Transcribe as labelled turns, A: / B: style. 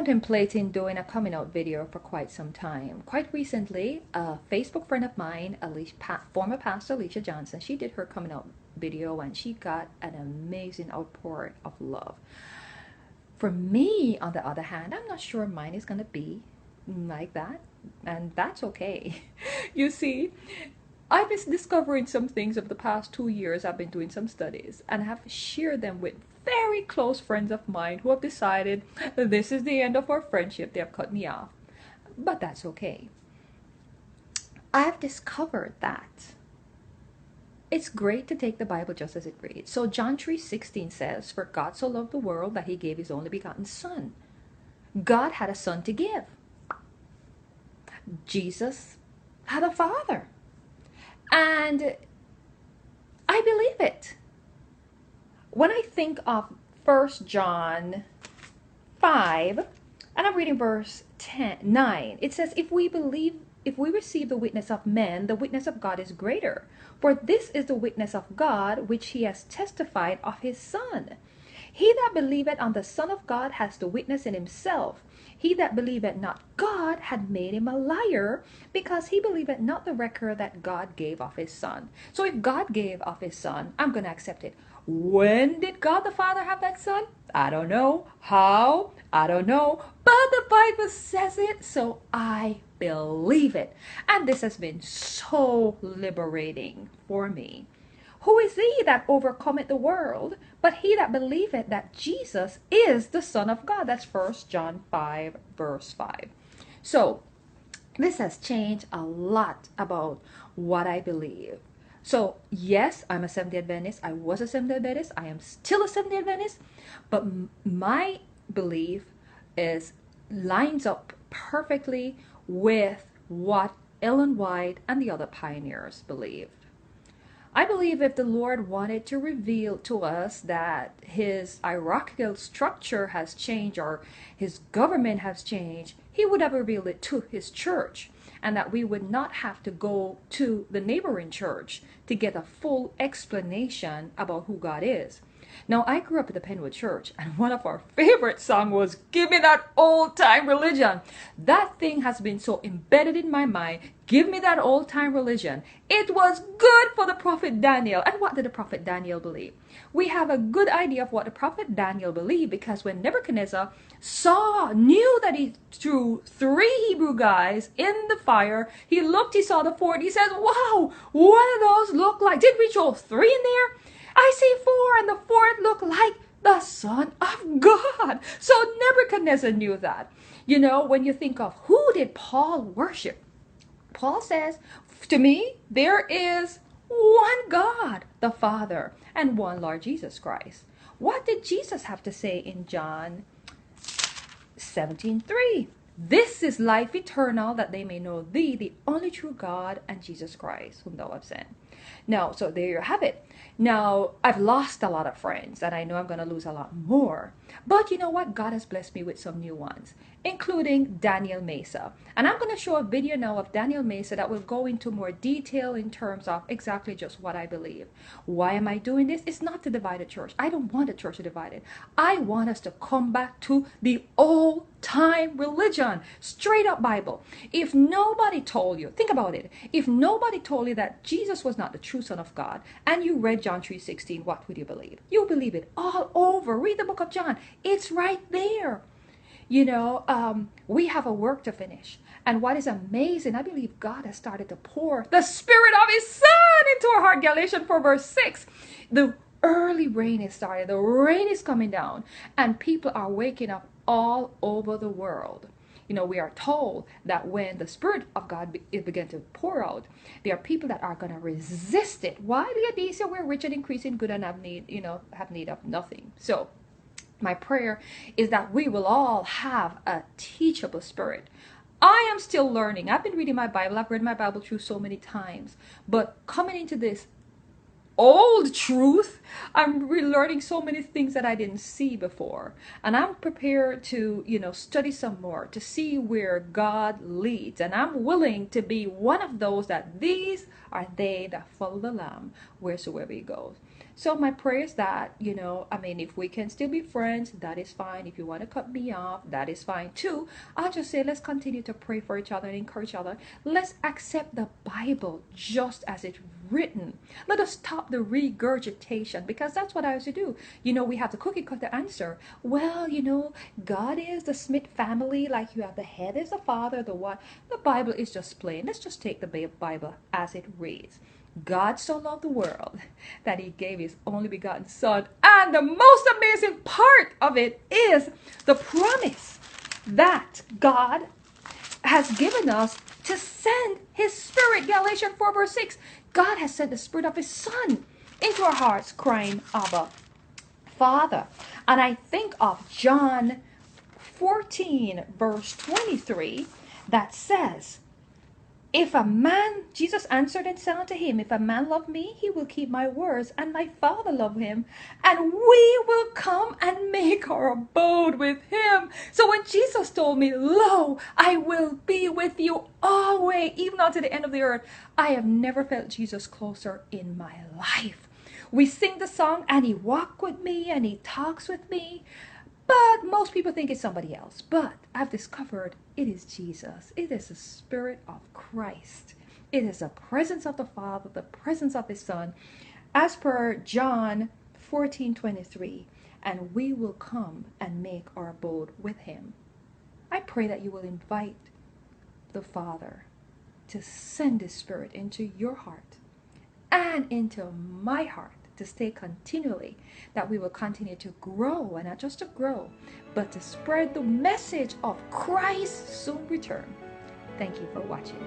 A: contemplating doing a coming out video for quite some time. Quite recently, a Facebook friend of mine, former pastor Alicia Johnson, she did her coming out video and she got an amazing outpour of love. For me, on the other hand, I'm not sure mine is going to be like that, and that's okay. You see, I've been discovering some things over the past 2 years. I've been doing some studies and I have shared them with very close friends of mine who have decided this is the end of our friendship. They have cut me off, but that's okay. I've discovered that it's great to take the Bible just as it reads. So John 3:16 says, "For God so loved the world that he gave his only begotten son." God had a son to give. Jesus had a father. And I believe it. When I think of 1 John 5, and I'm reading verse 9, it says, if we receive the witness of men, the witness of God is greater. For this is the witness of God, which he has testified of his Son. He that believeth on the Son of God has the witness in himself. He that believeth not God had made him a liar, because he believeth not the record that God gave of his Son. So if God gave of his Son, I'm going to accept it. When did God the Father have that Son? I don't know. How? I don't know. But the Bible says it, so I believe it. And this has been so liberating for me. Who is he that overcometh the world, but he that believeth that Jesus is the Son of God? That's 1 John 5, verse 5. So this has changed a lot about what I believe. So yes, I'm a Seventh-day Adventist. I was a Seventh-day Adventist. I am still a Seventh-day Adventist. But my belief lines up perfectly with what Ellen White and the other pioneers believed. I believe if the Lord wanted to reveal to us that his hierarchical structure has changed or his government has changed, he would have revealed it to his church, and that we would not have to go to the neighboring church to get a full explanation about who God is. Now, I grew up at the Penwood Church, and one of our favorite songs was "Give Me That Old-Time Religion." That thing has been so embedded in my mind. Give me that old-time religion. It was good for the prophet Daniel. And what did the prophet Daniel believe? We have a good idea of what the prophet Daniel believed, because when Nebuchadnezzar knew that he threw 3 Hebrew guys in the fire, he looked, he saw the 4th, he says, "Wow, what do those look like? Did we throw 3 in there? I see 4, and the 4th looked like the Son of God." So Nebuchadnezzar knew that. You know, when you think of who did Paul worship, Paul says, to me, there is one God, the Father, and one Lord Jesus Christ. What did Jesus have to say in John 17:3? "This is life eternal, that they may know thee, the only true God, and Jesus Christ, whom thou hast sent." Now, so there you have it. Now, I've lost a lot of friends, and I know I'm going to lose a lot more. But you know what? God has blessed me with some new ones, including Daniel Mesa. And I'm going to show a video now of Daniel Mesa that will go into more detail in terms of exactly just what I believe. Why am I doing this? It's not to divide a church. I don't want a church to divide it. I want us to come back to the old-time religion, straight up Bible. If nobody told you, think about it, if nobody told you that Jesus was not the true Son of God, and you read John 3:16, what would you believe? You believe it all over. Read the book of John. It's right there. You know, we have a work to finish. And what is amazing, I believe God has started to pour the Spirit of his Son into our heart. Galatians 4 verse 6. The early rain is started. The rain is coming down. And people are waking up all over the world. You know, we are told that when the Spirit of God began to pour out, there are people that are going to resist it. Why, Laodicea, we're rich and increasing good and have need of nothing. So my prayer is that we will all have a teachable spirit. I am still learning. I've been reading my Bible. I've read my Bible through so many times. But coming into this old truth, I'm relearning so many things that I didn't see before. And I'm prepared to, study some more to see where God leads. And I'm willing to be one of those that these are they that follow the Lamb wheresoever he goes. So my prayer is that, if we can still be friends, that is fine. If you want to cut me off, that is fine too. I'll just say, let's continue to pray for each other and encourage each other. Let's accept the Bible just as it's written. Let us stop the regurgitation, because that's what I used to do. We have the cookie cutter answer. Well, God is the Smith family. Like, you have the head is the father, the what. The Bible is just plain. Let's just take the Bible as it reads. God so loved the world that he gave his only begotten son. And the most amazing part of it is the promise that God has given us to send his spirit. Galatians 4 verse 6. God has sent the spirit of his son into our hearts, crying, Abba, Father. And I think of John 14 verse 23 that says, Jesus answered and said unto him, if a man love me, he will keep my words, and my Father love him, and we will come and make our abode with him. So when Jesus told me, lo, I will be with you always, even unto the end of the earth, I have never felt Jesus closer in my life. We sing the song, and he walks with me, and he talks with me. But most people think it's somebody else. But I've discovered it is Jesus. It is the Spirit of Christ. It is the presence of the Father, the presence of his Son. As per John 14:23, and we will come and make our abode with him. I pray that you will invite the Father to send his Spirit into your heart and into my heart, to stay continually, that we will continue to grow, and not just to grow, but to spread the message of Christ's soon return. Thank you for watching.